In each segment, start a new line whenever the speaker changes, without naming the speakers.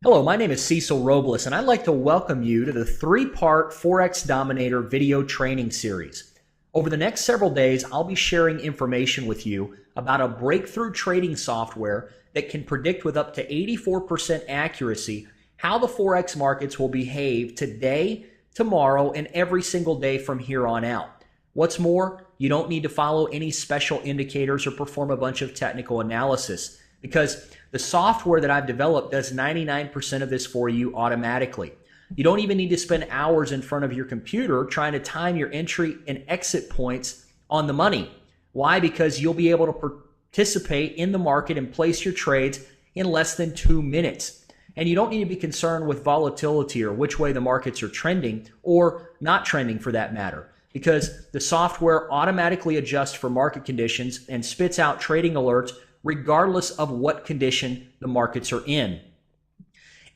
Hello, my name is Cecil Robles, and I'd like to welcome you to the three-part Forex Dominator video training series. Over the next several days, I'll be sharing information with you about a breakthrough trading software that can predict with up to 84% accuracy how the Forex markets will behave today, tomorrow, and every single day from here on out. What's more, you don't need to follow any special indicators or perform a bunch of technical analysis, because the software that I've developed does 99% of this for you automatically. You don't even need to spend hours in front of your computer trying to time your entry and exit points on the money. Why? Because you'll be able to participate in the market and place your trades in less than 2 minutes. And you don't need to be concerned with volatility or which way the markets are trending or not trending for that matter, because the software automatically adjusts for market conditions and spits out trading alerts regardless of what condition the markets are in.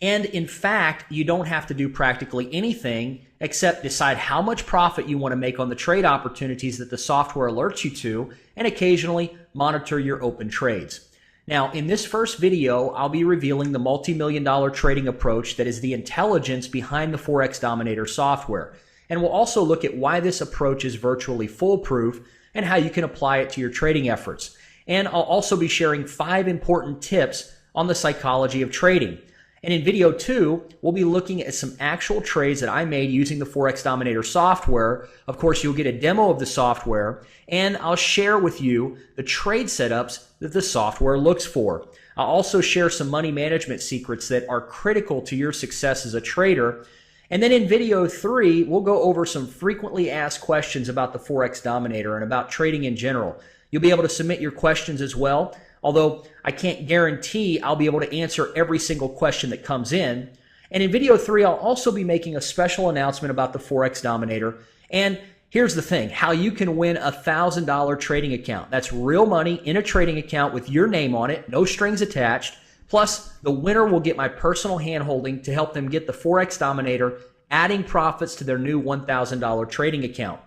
And in fact, you don't have to do practically anything except decide how much profit you want to make on the trade opportunities that the software alerts you to, and occasionally monitor your open trades. Now, in this first video, I'll be revealing the multi-million-dollar trading approach that is the intelligence behind the Forex Dominator software. And we'll also look at why this approach is virtually foolproof and how you can apply it to your trading efforts. And I'll also be sharing 5 important tips on the psychology of trading. And in video 2, we'll be looking at some actual trades that I made using the Forex Dominator software. Of course, you'll get a demo of the software, and I'll share with you the trade setups that the software looks for. I'll also share some money management secrets that are critical to your success as a trader. And then in video 3, we'll go over some frequently asked questions about the Forex Dominator and about trading in general. You'll be able to submit your questions as well, although I can't guarantee I'll be able to answer every single question that comes in. And in video 3, I'll also be making a special announcement about the Forex Dominator. And here's the thing, how you can win a $1,000 trading account. That's real money in a trading account with your name on it, no strings attached. Plus, the winner will get my personal hand-holding to help them get the Forex Dominator, adding profits to their new $1,000 trading account.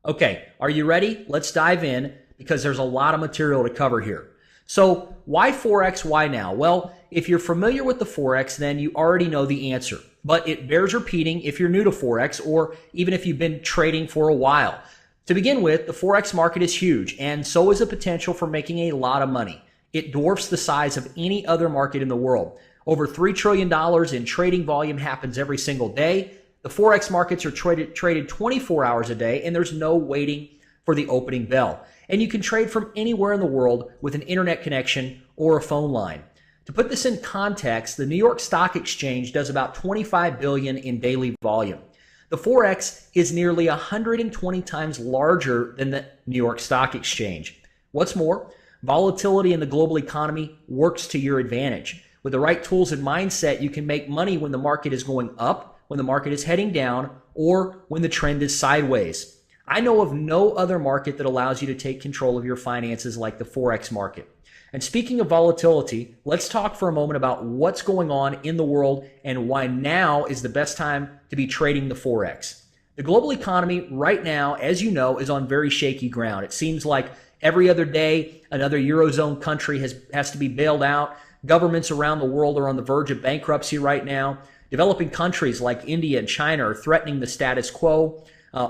Okay, are you ready? Let's dive in, because there's a lot of material to cover here. So why Forex? Why now? Well, if you're familiar with the Forex, then you already know the answer. But it bears repeating if you're new to Forex, or even if you've been trading for a while. To begin with, the Forex market is huge, and so is the potential for making a lot of money. It dwarfs the size of any other market in the world. Over $3 trillion in trading volume happens every single day. The Forex markets are traded 24 hours a day, and there's no waiting for the opening bell. And you can trade from anywhere in the world with an internet connection or a phone line. To put this in context, the New York Stock Exchange does about 25 billion in daily volume. The Forex is nearly 120 times larger than the New York Stock Exchange. What's more, volatility in the global economy works to your advantage. With the right tools and mindset, you can make money when the market is going up, when the market is heading down, or when the trend is sideways. I know of no other market that allows you to take control of your finances like the Forex market. And speaking of volatility, let's talk for a moment about what's going on in the world and why now is the best time to be trading the Forex. The global economy right now, as you know, is on very shaky ground. It seems like every other day another Eurozone country has to be bailed out. Governments around the world are on the verge of bankruptcy right now. Developing countries like India and China are threatening the status quo.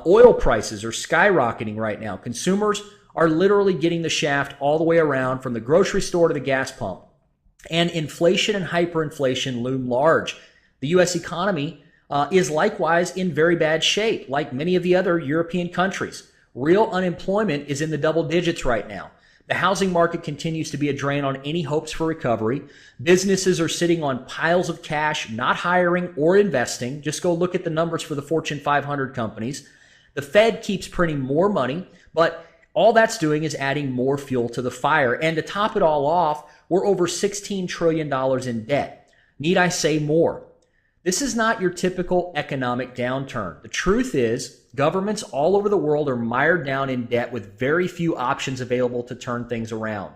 Oil prices are skyrocketing right now. Consumers are literally getting the shaft all the way around from the grocery store to the gas pump. And inflation and hyperinflation loom large. The U.S. economy is likewise in very bad shape, like many of the other European countries. Real unemployment is in the double digits right now. The housing market continues to be a drain on any hopes for recovery. Businesses are sitting on piles of cash, not hiring or investing. Just go look at the numbers for the Fortune 500 companies. The Fed keeps printing more money, but all that's doing is adding more fuel to the fire. And to top it all off, we're over $16 trillion in debt. Need I say more? This is not your typical economic downturn. The truth is, governments all over the world are mired down in debt with very few options available to turn things around.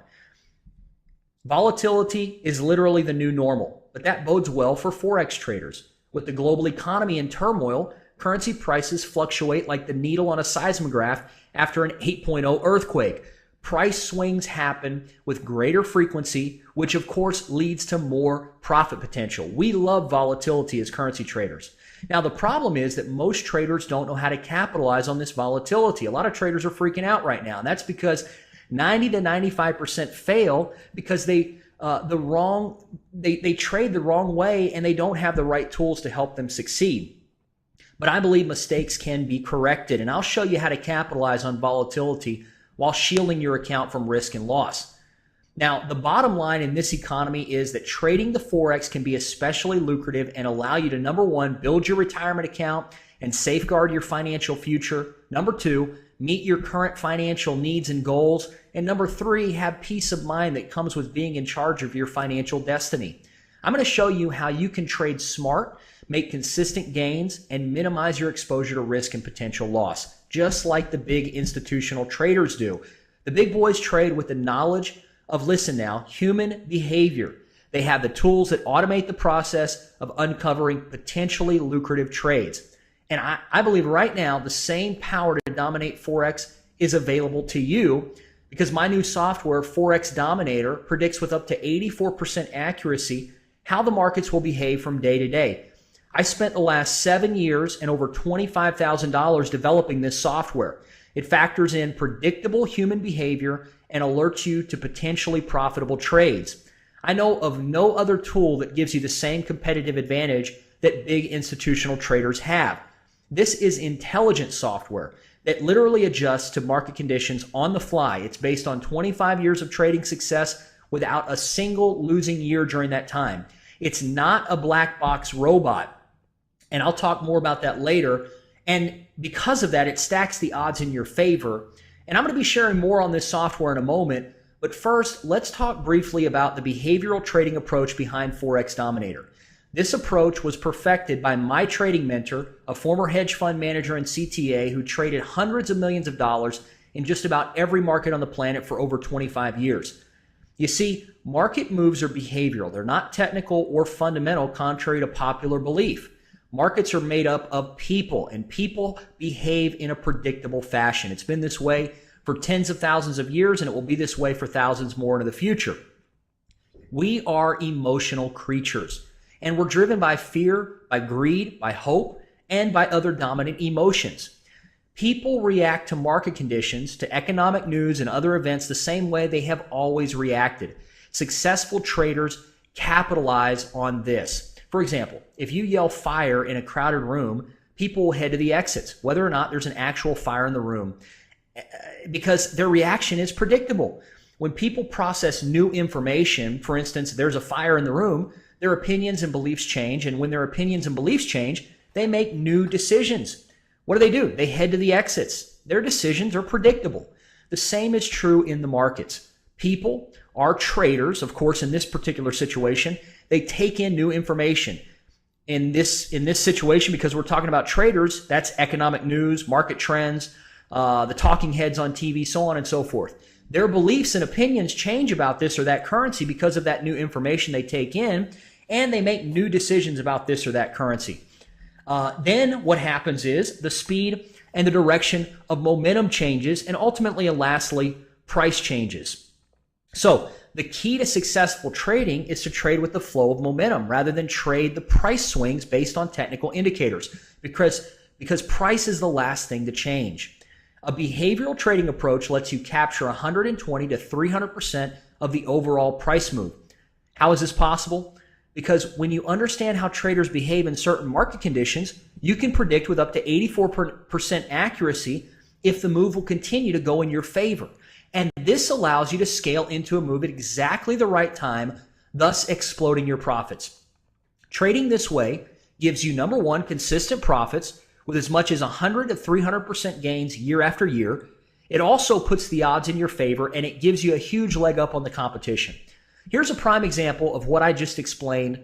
Volatility is literally the new normal, but that bodes well for Forex traders. With the global economy in turmoil, currency prices fluctuate like the needle on a seismograph after an 8.0 earthquake. Price swings happen with greater frequency, which of course leads to more profit potential. We love volatility as currency traders. Now, the problem is that most traders don't know how to capitalize on this volatility. A lot of traders are freaking out right now, and that's because 90 to 95% fail because they trade the wrong way and they don't have the right tools to help them succeed. But I believe mistakes can be corrected, and I'll show you how to capitalize on volatility while shielding your account from risk and loss. Now, the bottom line in this economy is that trading the Forex can be especially lucrative and allow you to, number one, build your retirement account and safeguard your financial future. Number two, meet your current financial needs and goals. And number three, have peace of mind that comes with being in charge of your financial destiny. I'm going to show you how you can trade smart, make consistent gains, and minimize your exposure to risk and potential loss, just like the big institutional traders do. The big boys trade with the knowledge of, listen now, human behavior. They have the tools that automate the process of uncovering potentially lucrative trades. And I believe right now the same power to dominate Forex is available to you because my new software, Forex Dominator, predicts with up to 84% accuracy how the markets will behave from day to day. I spent the last 7 years and over $25,000 developing this software. It factors in predictable human behavior and alerts you to potentially profitable trades. I know of no other tool that gives you the same competitive advantage that big institutional traders have. This is intelligent software that literally adjusts to market conditions on the fly. It's based on 25 years of trading success without a single losing year during that time. It's not a black box robot. And I'll talk more about that later. And because of that, it stacks the odds in your favor. And I'm going to be sharing more on this software in a moment. But first, let's talk briefly about the behavioral trading approach behind Forex Dominator. This approach was perfected by my trading mentor, a former hedge fund manager and CTA who traded hundreds of millions of dollars in just about every market on the planet for over 25 years. You see, market moves are behavioral. They're not technical or fundamental, contrary to popular belief. Markets are made up of people, and people behave in a predictable fashion. It's been this way for tens of thousands of years, and it will be this way for thousands more into the future. We are emotional creatures, and we're driven by fear, by greed, by hope, and by other dominant emotions. People react to market conditions, to economic news, and other events the same way they have always reacted. Successful traders capitalize on this. For example, if you yell fire in a crowded room, people will head to the exits, whether or not there's an actual fire in the room, because their reaction is predictable. When people process new information, for instance, there's a fire in the room, their opinions and beliefs change, and when their opinions and beliefs change, they make new decisions. What do? They head to the exits. Their decisions are predictable. The same is true in the markets. People are traders, of course, in this particular situation. They take in new information. In this situation, because we're talking about traders, that's economic news, market trends, the talking heads on TV, so on and so forth. Their beliefs and opinions change about this or that currency because of that new information they take in, and they make new decisions about this or that currency. Then what happens is the speed and the direction of momentum changes, and ultimately and lastly, price changes. So the key to successful trading is to trade with the flow of momentum rather than trade the price swings based on technical indicators, because price is the last thing to change. A behavioral trading approach lets you capture 120 to 300% of the overall price move. How is this possible? Because when you understand how traders behave in certain market conditions, you can predict with up to 84% accuracy if the move will continue to go in your favor. And this allows you to scale into a move at exactly the right time, thus exploding your profits. Trading this way gives you, number one, consistent profits with as much as 100 to 300% gains year after year. It also puts the odds in your favor, and it gives you a huge leg up on the competition. Here's a prime example of what I just explained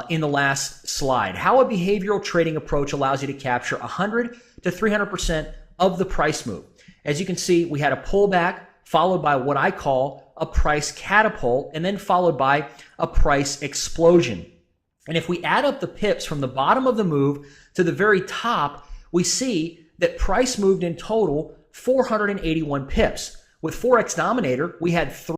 in the last slide. How a behavioral trading approach allows you to capture 100 to 300% of the price move. As you can see, we had a pullback followed by what I call a price catapult, and then followed by a price explosion. And if we add up the pips from the bottom of the move to the very top, we see that price moved in total 481 pips, With Forex Dominator, we had three